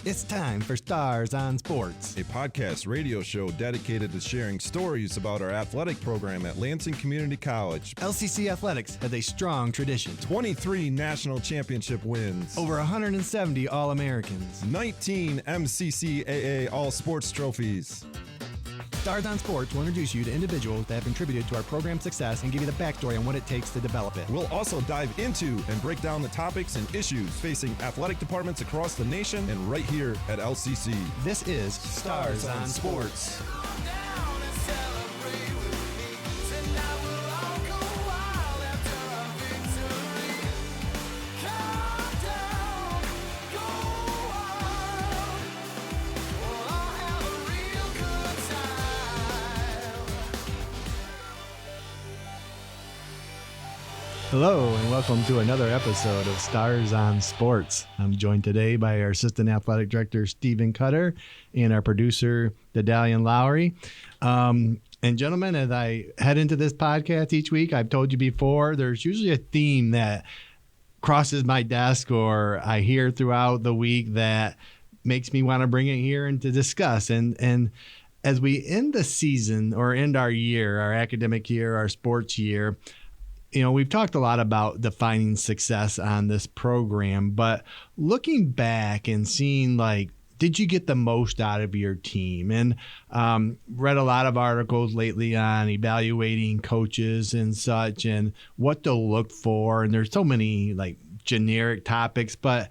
It's time for Stars on Sports, a podcast radio show dedicated to sharing stories about our athletic program at Lansing Community College. LCC Athletics has a strong tradition. 23 national championship wins. Over 170 All-Americans. 19 MCCAA All-Sports trophies. Stars on Sports will introduce you to individuals that have contributed to our program's success and give you the backstory on what it takes to develop it. We'll also dive into and break down the topics and issues facing athletic departments across the nation and right here at LCC. This is Stars on Sports. Hello and welcome to another episode of Stars on Sports. I'm joined today by our Assistant Athletic Director, Stephen Cutter, and our producer, Daedalian Lowry. And gentlemen, as I head into this podcast each week, I've told you before, there's usually a theme that crosses my desk or I hear throughout the week that makes me want to bring it here and to discuss. And as we end the season or end our year, our academic year, our sports year, you know, we've talked a lot about defining success on this program, but looking back and seeing, like, did you get the most out of your team? And read a lot of articles lately on evaluating coaches and such and what to look for. And there's so many, like, generic topics, but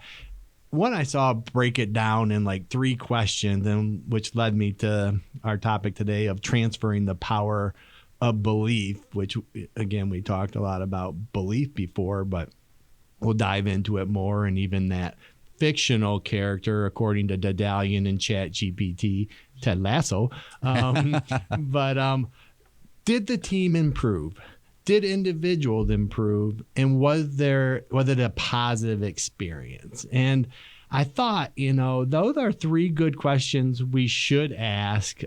one I saw break it down in like 3 questions, and which led me to our topic today of transferring the power of belief, which, again, we talked a lot about belief before, but we'll dive into it more. And even that fictional character, according to Daedalian and ChatGPT, Ted Lasso. But did the team improve? Did individuals improve? And was it a positive experience? And I thought, you know, those are 3 good questions we should ask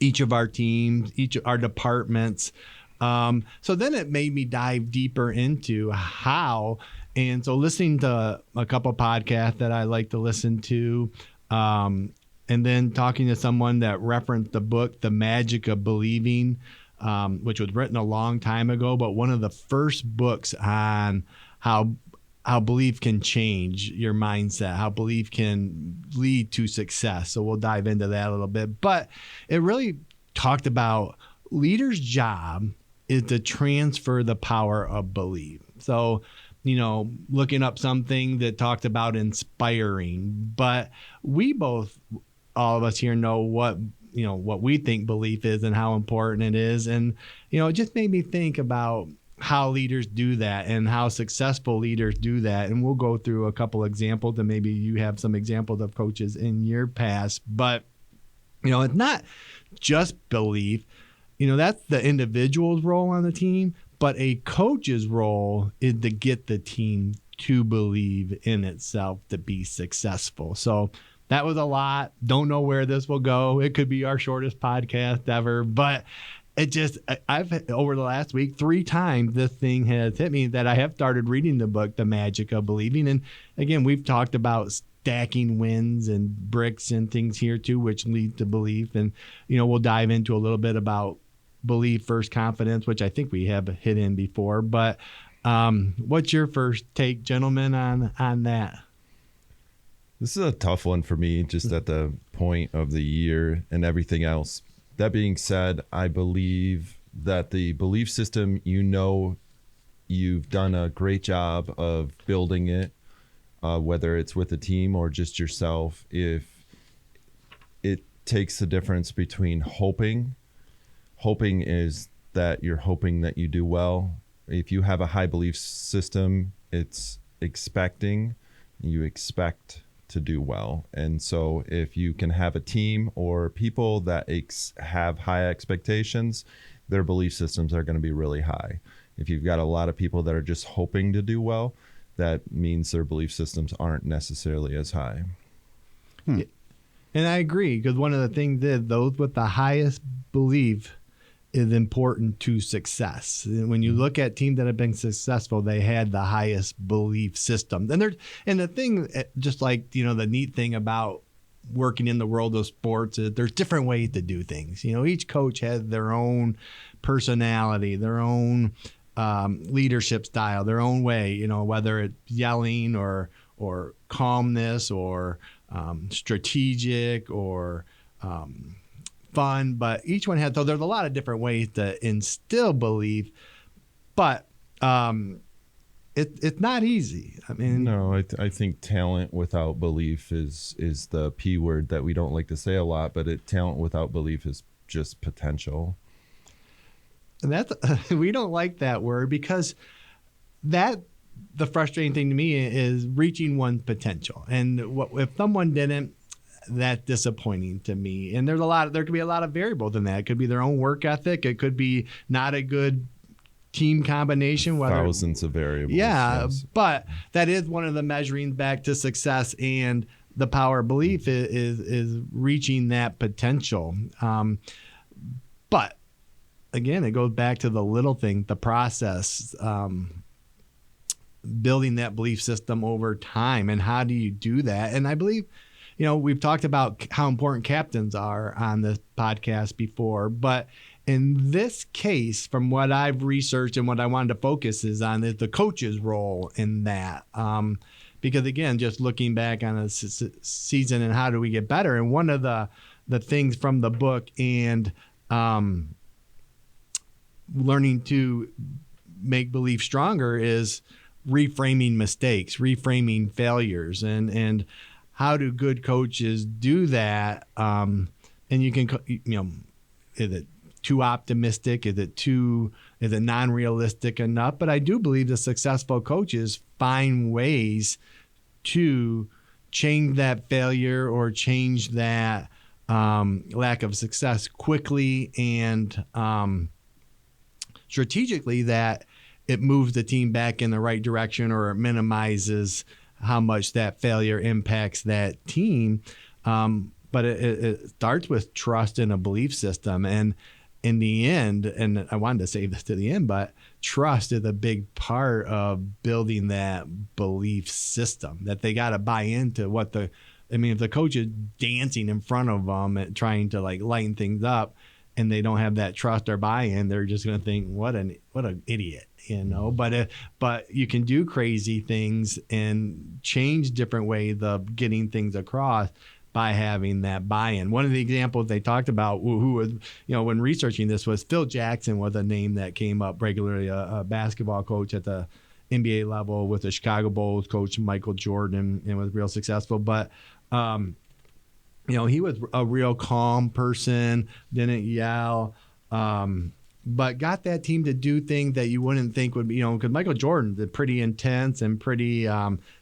each of our teams, each of our departments. So then it made me dive deeper into how. And so listening to a couple podcasts that I like to listen to, and then talking to someone that referenced the book, The Magic of Believing, which was written a long time ago, but one of the first books on how belief can change your mindset, how belief can lead to success. So we'll dive into that a little bit. But it really talked about leaders' job is to transfer the power of belief. So, you know, looking up something that talked about inspiring, but we both, all of us here, know what we think belief is and how important it is. And, you know, it just made me think about how leaders do that and how successful leaders do that. And we'll go through a couple examples, and maybe you have some examples of coaches in your past. But, you know, it's not just belief. You know, that's the individual's role on the team, but a coach's role is to get the team to believe in itself to be successful. So that was a lot. Don't know where this will go. It could be our shortest podcast ever, but I've over the last week 3 times this thing has hit me that I have started reading the book, The Magic of Believing. And again, we've talked about stacking wins and bricks and things here too, which lead to belief. And, you know, we'll dive into a little bit about belief first confidence, which I think we have hit in before. But what's your first take, gentlemen, on that? This is a tough one for me, just at the point of the year and everything else. That being said, I believe that the belief system, you know, you've done a great job of building it, whether it's with a team or just yourself. If it takes the difference between hoping is that you're hoping that you do well. If you have a high belief system, it's expecting, you expect to do well. And so if you can have a team or people that have high expectations, their belief systems are going to be really high. If you've got a lot of people that are just hoping to do well, that means their belief systems aren't necessarily as high. And I agree, because one of the things is those with the highest belief is important to success. When you look at teams that have been successful, they had the highest belief system. And the thing, just like, the neat thing about working in the world of sports is there's different ways to do things. Each coach has their own personality, their own leadership style, their own way, whether it's yelling or calmness or strategic or fun, but each one had, so there's a lot of different ways to instill belief, but it's not easy. I mean, no, I think talent without belief is the P word that we don't like to say a lot, but talent without belief is just potential. And that's we don't like that word because the frustrating thing to me is reaching one's potential. And if someone didn't, that's disappointing to me. And there could be a lot of variables in that. It could be their own work ethic. It could be not a good team combination. Thousands of variables. Yeah, yes. But that is one of the measuring back to success, and the power of belief is reaching that potential. But again, it goes back to the little thing, the process, building that belief system over time. And how do you do that? And I believe, we've talked about how important captains are on this podcast before, but in this case, from what I've researched and what I wanted to focus is on the coach's role in that. Because again, just looking back on a season and how do we get better? And one of the things from the book and learning to make belief stronger is reframing mistakes, reframing failures, and how do good coaches do that? And you can, is it too optimistic? Is it non-realistic enough? But I do believe the successful coaches find ways to change that failure or change that lack of success quickly and strategically, that it moves the team back in the right direction or it minimizes how much that failure impacts that team. But it starts with trust in a belief system. And in the end, and I wanted to save this to the end, but trust is a big part of building that belief system, that they got to buy into if the coach is dancing in front of them and trying to lighten things up, and they don't have that trust or buy-in, they're just going to think, what an idiot, But you can do crazy things and change different ways of getting things across by having that buy-in. One of the examples they talked about, who was, when researching this, was Phil Jackson was a name that came up regularly, a basketball coach at the NBA level with the Chicago Bulls, coach Michael Jordan, and was real successful. But he was a real calm person, didn't yell, but got that team to do things that you wouldn't think would be, because Michael Jordan is pretty intense and pretty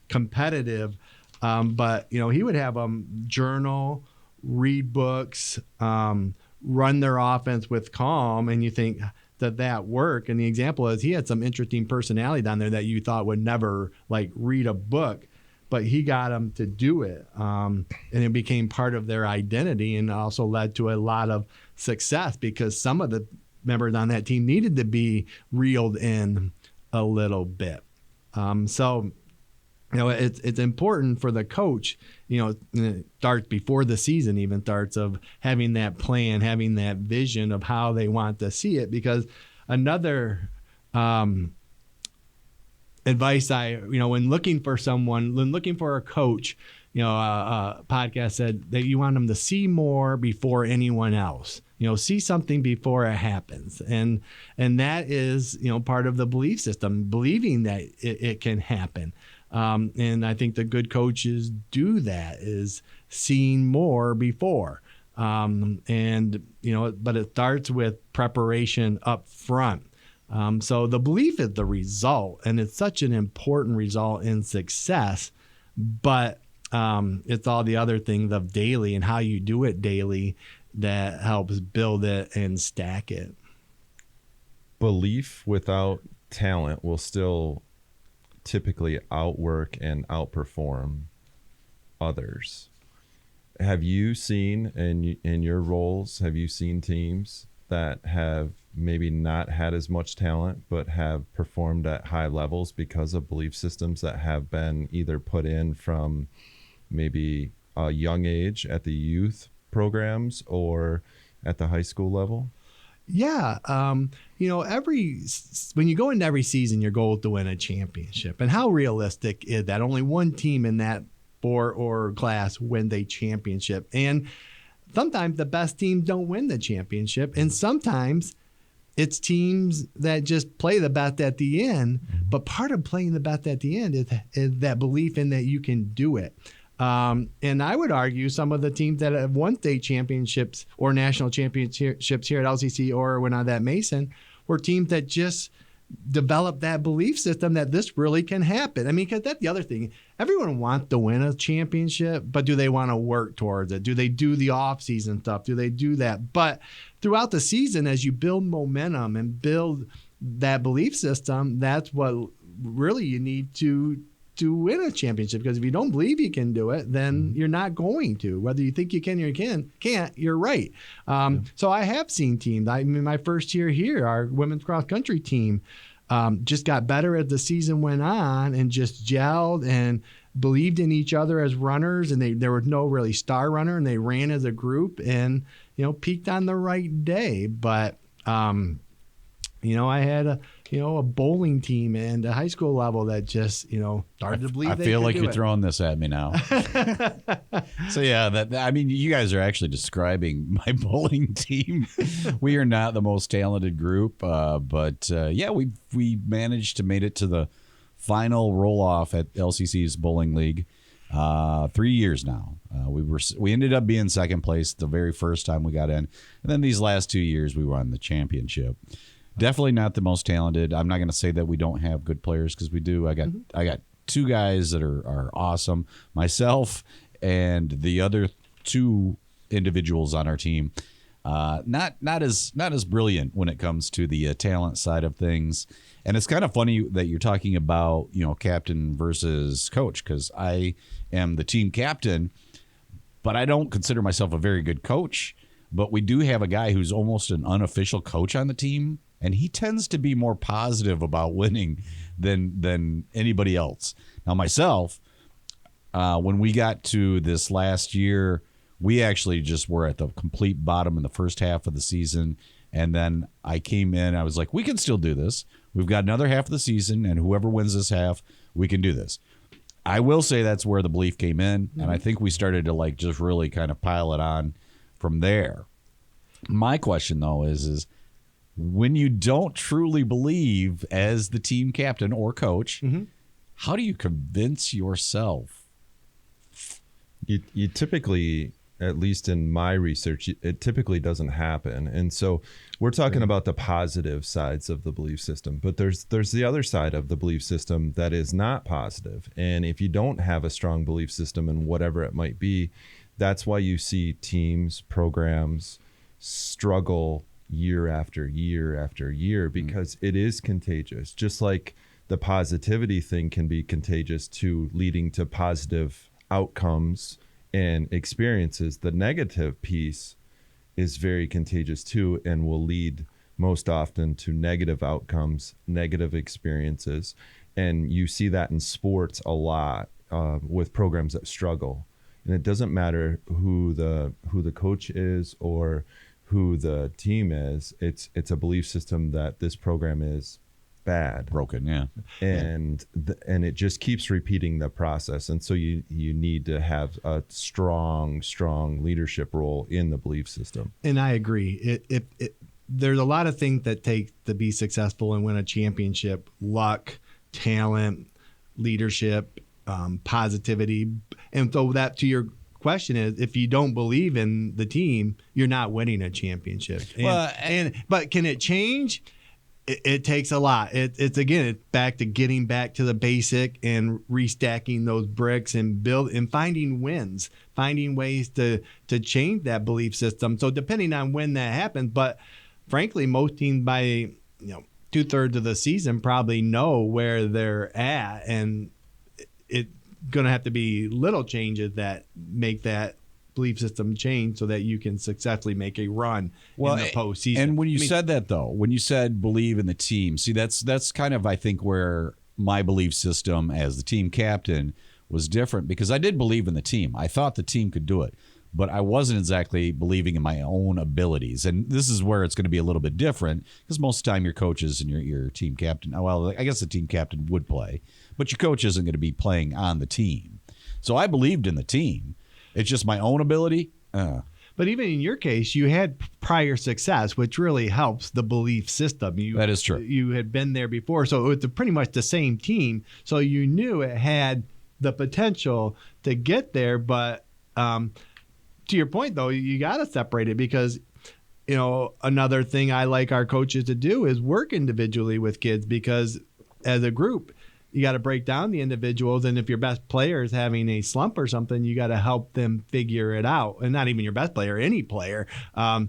competitive. But, he would have them journal, read books, run their offense with calm, and you think that work. And the example is he had some interesting personality down there that you thought would never read a book, but he got them to do it. And it became part of their identity and also led to a lot of success because some of the members on that team needed to be reeled in a little bit. It's important for the coach, it starts before the season even starts, of having that plan, having that vision of how they want to see it. Because another advice when looking for a coach, a podcast said that you want them to see more before anyone else. See something before it happens. And that is, part of the belief system, believing that it can happen. And I think the good coaches do that, is seeing more before. But it starts with preparation up front. So the belief is the result, and it's such an important result in success, but it's all the other things of daily and how you do it daily that helps build it and stack it. Belief without talent will still typically outwork and outperform others. Have you seen in your roles, have you seen teams that have maybe not had as much talent but have performed at high levels because of belief systems that have been either put in from maybe a young age at the youth programs or at the high school level? Yeah. When you go into every season, your goal is to win a championship. And how realistic is that? Only one team in that sport or class win the championship. And sometimes the best teams don't win the championship. And sometimes it's teams that just play the best at the end. But part of playing the best at the end is that belief in that you can do it. And I would argue some of the teams that have won state championships or national championships here at LCC or when I was at Mason were teams that just developed that belief system that this really can happen. I mean, because that's the other thing. Everyone wants to win a championship, but do they want to work towards it? Do they do the off-season stuff? Do they do that? But throughout the season, as you build momentum and build that belief system, that's what really you need to win a championship, because if you don't believe you can do it, then you're not going to. Whether you think you can or you can't, you're right. So I have seen teams. In my first year here, our women's cross country team just got better as the season went on and just gelled and believed in each other as runners. And there was no really star runner, and they ran as a group and peaked on the right day. But I had a bowling team and a high school level that just, started to believe. I feel like you're throwing this at me now. So yeah, you guys are actually describing my bowling team. We are not the most talented group, but we managed to made it to the final roll off at LCC's bowling league. 3 years now. We ended up being second place the very first time we got in, and then these last 2 years we won the championship. Definitely not the most talented. I'm not going to say that we don't have good players, because we do. I got two guys that are awesome. Myself and the other two individuals on our team, not as brilliant when it comes to the talent side of things. And it's kind of funny that you're talking about captain versus coach, because I am the team captain, but I don't consider myself a very good coach. But we do have a guy who's almost an unofficial coach on the team. And he tends to be more positive about winning than anybody else. Now, myself, when we got to this last year, we actually just were at the complete bottom in the first half of the season. And then I came in, I was like, we can still do this. We've got another half of the season, and whoever wins this half, we can do this. I will say that's where the belief came in. And I think we started to just really kind of pile it on from there. My question, though, is when you don't truly believe as the team captain or coach, how do you convince yourself? You typically, at least in my research, it typically doesn't happen. And so we're talking about the positive sides of the belief system, but there's the other side of the belief system that is not positive. And if you don't have a strong belief system in whatever it might be, that's why you see teams, programs struggle year after year after year, because it is contagious. Just like the positivity thing can be contagious to leading to positive outcomes and experiences, the negative piece is very contagious too, and will lead most often to negative outcomes, negative experiences. And you see that in sports a lot with programs that struggle. And it doesn't matter who the coach is or who the team is. It's a belief system that this program is bad, broken, and it just keeps repeating the process. And so you need to have a strong leadership role in the belief system. And I agree. There's a lot of things that take to be successful and win a championship: luck, talent, leadership, positivity. And so that, to your question, is if you don't believe in the team, you're not winning a championship. But can it change? It takes a lot. It's back to getting back to the basic and restacking those bricks and finding wins, finding ways to change that belief system. So depending on when that happens, but frankly, most teams by 2/3 of the season probably know where they're at, and it's going to have to be little changes that make that belief system change so that you can successfully make a run in the postseason. And when you said that, though, when you said believe in the team, see, that's kind of, I think, where my belief system as the team captain was different, because I did believe in the team. I thought the team could do it, but I wasn't exactly believing in my own abilities. And this is where it's going to be a little bit different, because most of the time your coaches and your team captain, well, I guess the team captain would play, but your coach isn't going to be playing on the team. So I believed in the team. It's just my own ability. But even in your case, you had prior success, which really helps the belief system. That is true. You had been there before, so it was pretty much the same team. So you knew it had the potential to get there. But to your point, though, you got to separate it, because another thing I like our coaches to do is work individually with kids, because as a group, you got to break down the individuals, and if your best player is having a slump or something, you got to help them figure it out. And not even your best player, any player, so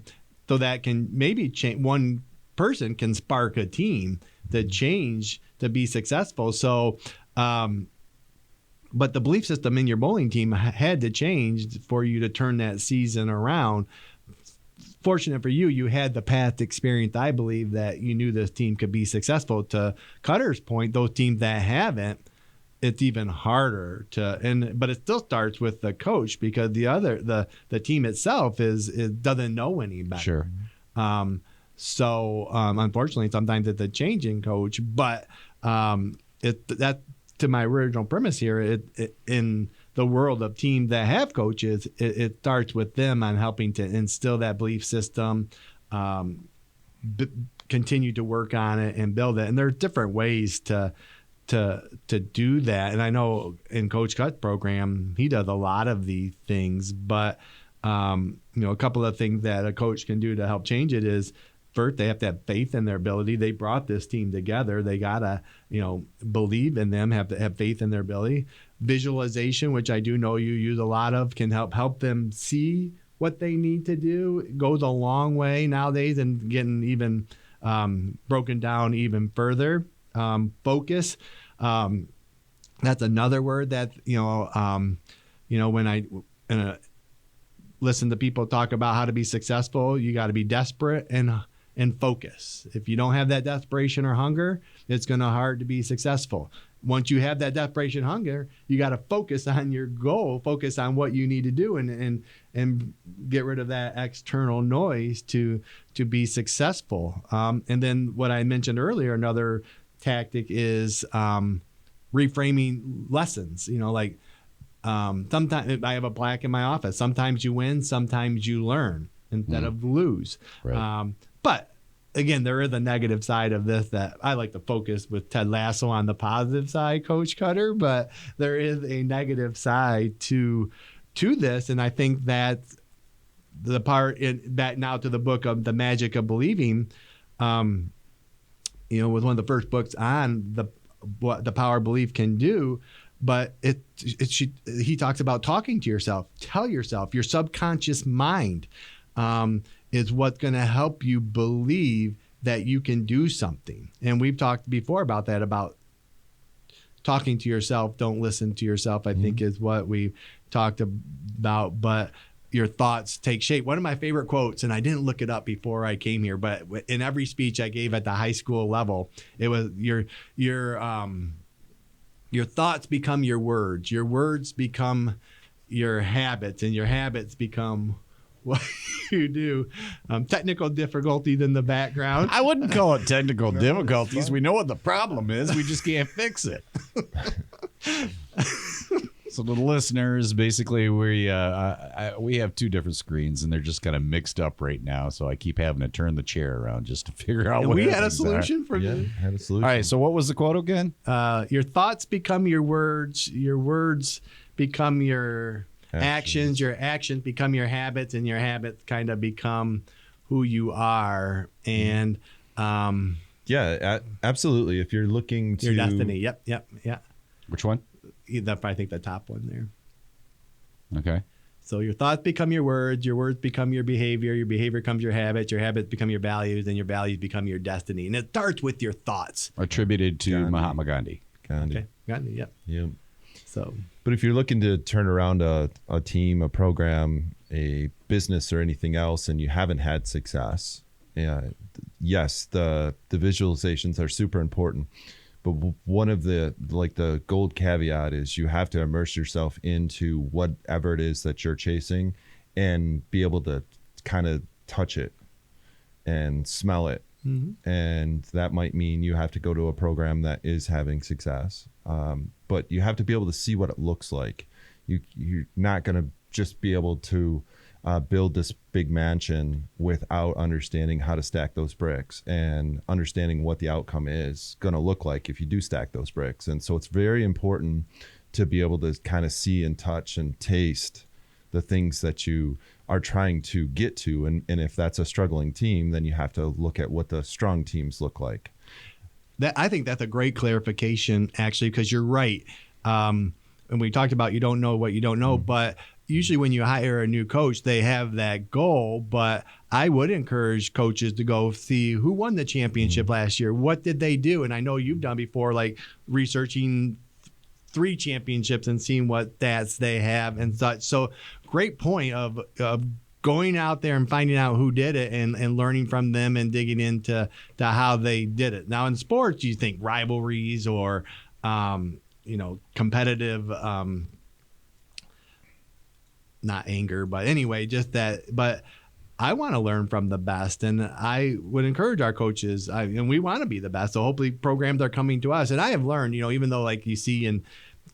that can maybe change. One person can spark a team to change to be successful. So, but the belief system in your bowling team had to change for you to turn that season around. Fortunate for you, you had the past experience, I believe, that you knew this team could be successful. To Cutter's point, those teams that haven't, it's even harder but it still starts with the coach, because the team itself doesn't know any better. Sure. So unfortunately, sometimes it's a changing coach, but that, to my original premise here, in the world of teams that have coaches, it starts with them on helping to instill that belief system, continue to work on it and build it. And there's different ways to do that. And I know in Coach Cut's program, he does a lot of these things, but a couple of things that a coach can do to help change it is, first, they have to have faith in their ability. They brought this team together. They gotta, believe in them, have faith in their ability. Visualization, which I do know you use a lot of, can help them see what they need to do. It goes a long way nowadays, and getting even broken down even further. Focus. That's another word that when I listen to people talk about how to be successful, you got to be desperate and focus. If you don't have that desperation or hunger, it's going to be hard to be successful. Once you have that desperation, hunger, you got to focus on your goal, focus on what you need to do, and get rid of that external noise to be successful. And then what I mentioned earlier, another tactic is reframing lessons. Sometimes I have a plaque in my office. Sometimes you win, sometimes you learn instead of lose. Right. But again, there is a negative side of this that I like to focus with Ted Lasso on the positive side, Coach Cutter, but there is a negative side to this. And I think that the part back now to the book of The Magic of Believing, was one of the first books on what the power of belief can do. But he talks about talking to yourself. Tell yourself, your subconscious mind is what's going to help you believe that you can do something. And we've talked before about that, about talking to yourself. Don't listen to yourself, I think, is what we talked about. But your thoughts take shape. One of my favorite quotes, and I didn't look it up before I came here, but in every speech I gave at the high school level, it was your thoughts become your words become your habits, and your habits become what you do. Technical difficulties in the background. I wouldn't call it technical difficulties. We know what the problem is. We just can't fix it. So to the listeners, basically, we have two different screens, and they're just kind of mixed up right now. So I keep having to turn the chair around just to figure out. And we had a solution for this. Had a solution. All right. So what was the quote again? Your thoughts become your words. Your words become your actions. Your actions become your habits, and your habits kind of become who you are. And absolutely. If you're looking to your destiny. Yep. Which one? I think the top one there. Okay. So your thoughts become your words become your behavior becomes your habits become your values, and your values become your destiny. And it starts with your thoughts. Attributed to Mahatma Gandhi. Okay, Gandhi, yep. Yep. So, but if you're looking to turn around a team, a program, a business or anything else and you haven't had success, yes, the visualizations are super important. But one of the gold caveat is you have to immerse yourself into whatever it is that you're chasing and be able to kind of touch it and smell it. Mm-hmm. And that might mean you have to go to a program that is having success. But you have to be able to see what it looks like. You're not going to just be able to build this big mansion without understanding how to stack those bricks and understanding what the outcome is going to look like if you do stack those bricks. And so it's very important to be able to kind of see and touch and taste the things that you are trying to get to. And if that's a struggling team, then you have to look at what the strong teams look like. I think that's a great clarification, actually, because you're right. And we talked about you don't know what you don't know, mm-hmm. but usually when you hire a new coach, they have that goal. But I would encourage coaches to go see who won the championship mm-hmm. last year. What did they do? And I know you've done before, like researching 3 championships and seeing what stats they have and such. So great point of going out there and finding out who did it and learning from them and digging into how they did it. Now in sports, you think rivalries or, competitive, not anger, but anyway, just that. But I want to learn from the best, and I would encourage our coaches, and we want to be the best. So hopefully programs are coming to us. And I have learned, even though like you see in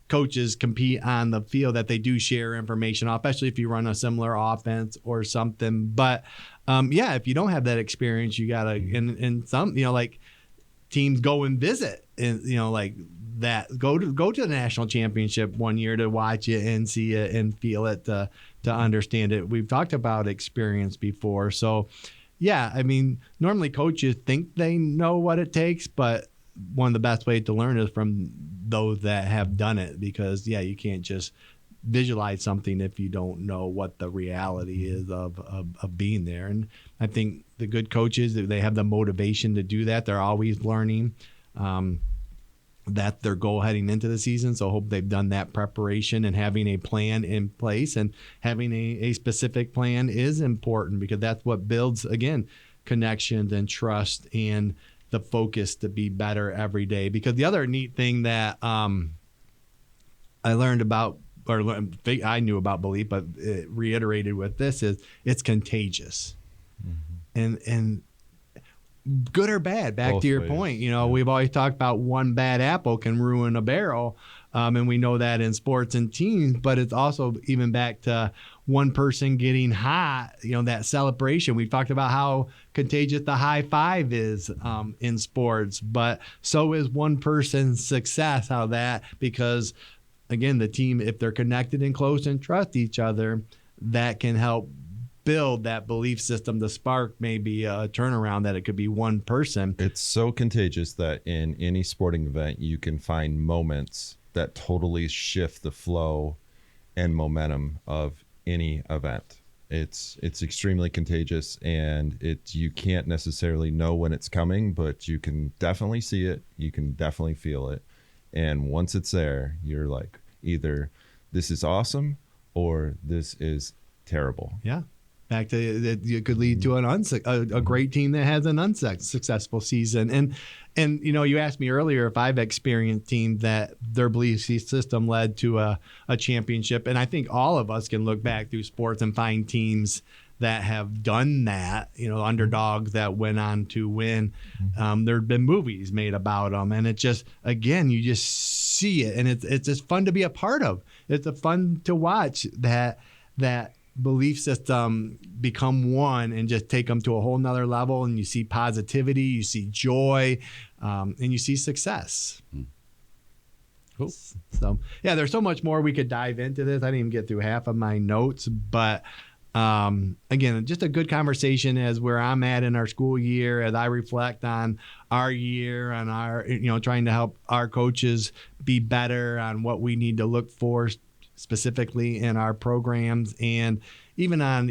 coaches compete on the field, that they do share information, especially if you run a similar offense or something. But if you don't have that experience, you gotta, and some, like teams go and visit, and like that, go to the national championship one year to watch it and see it and feel it to understand it. We've talked about experience before. So normally coaches think they know what it takes, but one of the best ways to learn is from those that have done it, because you can't just visualize something if you don't know what the reality is of being there. And I think the good coaches, they have the motivation to do that. They're always learning. That's their goal heading into the season. So I hope they've done that preparation and having a plan in place, and having a specific plan is important, because that's what builds, again, connections and trust and the focus to be better every day. Because the other neat thing that I learned about, or I knew about belief, but it reiterated with this, is it's contagious. Mm-hmm. And good or bad, back Both to your ways. point, we've always talked about one bad apple can ruin a barrel. And we know that in sports and teams, but it's also even back to one person getting hot, that celebration. We've talked about how contagious the high five is in sports, but so is one person's success, because again, the team, if they're connected and close and trust each other, that can help build that belief system to spark maybe a turnaround, that it could be one person. It's so contagious that in any sporting event, you can find moments that totally shift the flow and momentum of any event. It's extremely contagious, and you can't necessarily know when it's coming, but you can definitely see it. You can definitely feel it. And once it's there, you're like, either this is awesome or this is terrible. Yeah. Back to that, it could lead to a great team that has an unsuccessful season. And you asked me earlier if I've experienced teams that their belief system led to a championship. And I think all of us can look back through sports and find teams that have done that, underdogs that went on to win. There have been movies made about them. And it just, again, you just see it. And it's just fun to be a part of. It's fun to watch that belief system become one and just take them to a whole nother level. And you see positivity, you see joy, and you see success. Cool. So there's so much more we could dive into this. I didn't even get through half of my notes, but again, just a good conversation as where I'm at in our school year, as I reflect on our year and our, trying to help our coaches be better on what we need to look for specifically in our programs, and even on,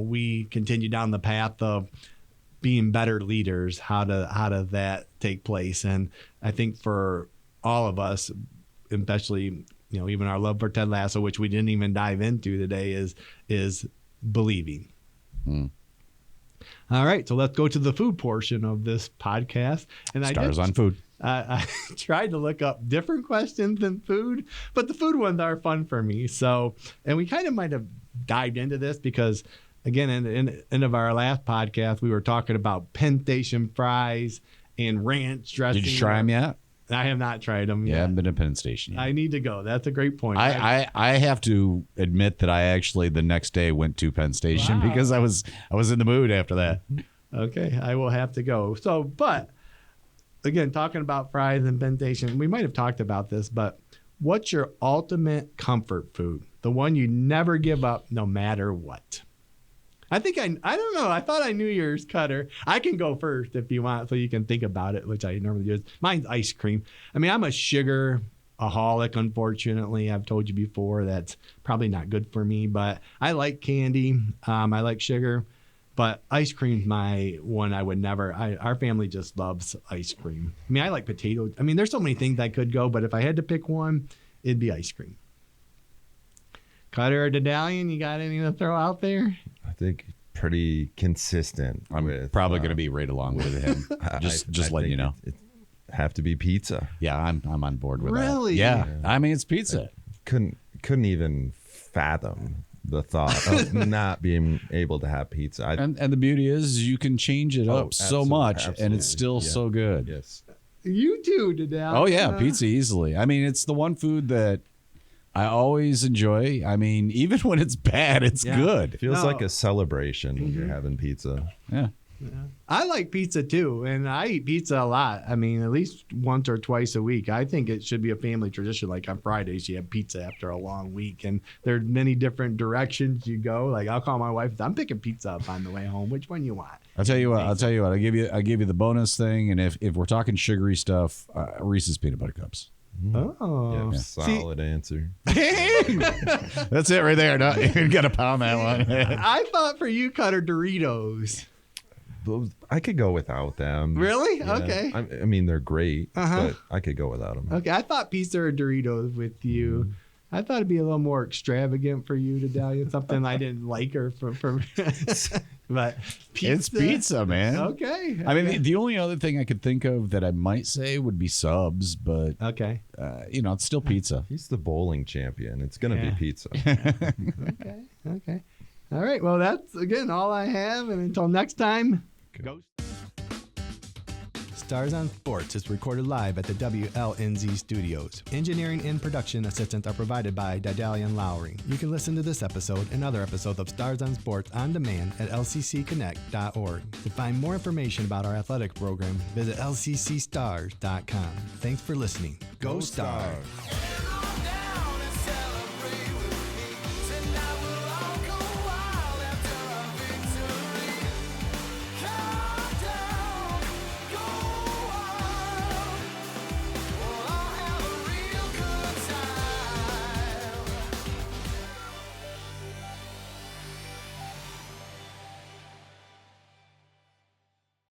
we continue down the path of being better leaders. How does that take place? And I think for all of us, especially, even our love for Ted Lasso, which we didn't even dive into today, is believing. All right, so let's go to the food portion of this podcast. And Stars on food. I tried to look up different questions than food, but the food ones are fun for me. So, and we kind of might have dived into this because, again, in the end of our last podcast, we were talking about Penn Station fries and ranch dressing. Did you try them yet? I have not tried them Yeah, I yet. haven't been to Penn Station yet. I need to go. That's a great point. I have to admit that I actually the next day went to Penn Station Wow. because I was in the mood after that. Okay, I will have to go. So, but again, talking about fries and Penn Station, we might have talked about this, but what's your ultimate comfort food? The one you never give up no matter what. I think I don't know. I thought I knew yours, Cutter. I can go first if you want so you can think about it, which I normally do. Mine's ice cream. I mean, I'm a sugar-aholic, unfortunately. I've told you before that's probably not good for me, but I like candy. I like sugar. But ice cream's my one I would never. Our family just loves ice cream. I mean, I like potatoes. I mean, there's so many things I could go, but if I had to pick one, it'd be ice cream. Cutter or Daedalian, you got anything to throw out there? I think pretty consistent. I'm with, probably going to be right along with him. Just letting you know. It have to be pizza. Yeah, I'm on board with that. Really? Yeah. I mean, it's pizza. Couldn't even fathom the thought of not being able to have pizza. And the beauty is you can change it up so much and it's still so good. Yes. You too, Daedalian. Oh, yeah, pizza easily. I mean, it's the one food that I always enjoy. I mean, even when it's bad, it's good. Feels like a celebration when Mm-hmm. you're having pizza. Yeah. I like pizza too, and I eat pizza a lot. I mean, at least once or twice a week. I think it should be a family tradition. Like on Fridays, you have pizza after a long week, and there's many different directions you go. Like I'll call my wife. I'm picking pizza up on the way home. Which one you want? I'll tell you what. I'll give you the bonus thing, and if we're talking sugary stuff, Reese's peanut butter cups. Oh, Yeah, solid answer. That's it right there. No, you got to pound that one. I thought for you, Cutter, Doritos. I could go without them. Really? Yeah. Okay. I mean, they're great, Uh-huh. but I could go without them. Okay, I thought pizza or Doritos with you. I thought it'd be a little more extravagant for you, Daedalian. Something I didn't like or from but pizza. It's pizza, man. Okay. I mean, the only other thing I could think of that I might say would be subs, but Okay. it's still pizza. He's the bowling champion. It's going to Yeah. be pizza. Okay. All right. Well, that's again all I have, and until next time, go. Stars on Sports is recorded live at the WLNZ studios. Engineering and production assistance are provided by Daedalian Lowry. You can listen to this episode and other episodes of Stars on Sports on demand at lccconnect.org. To find more information about our athletic program, visit lccstars.com. Thanks for listening. Go Stars!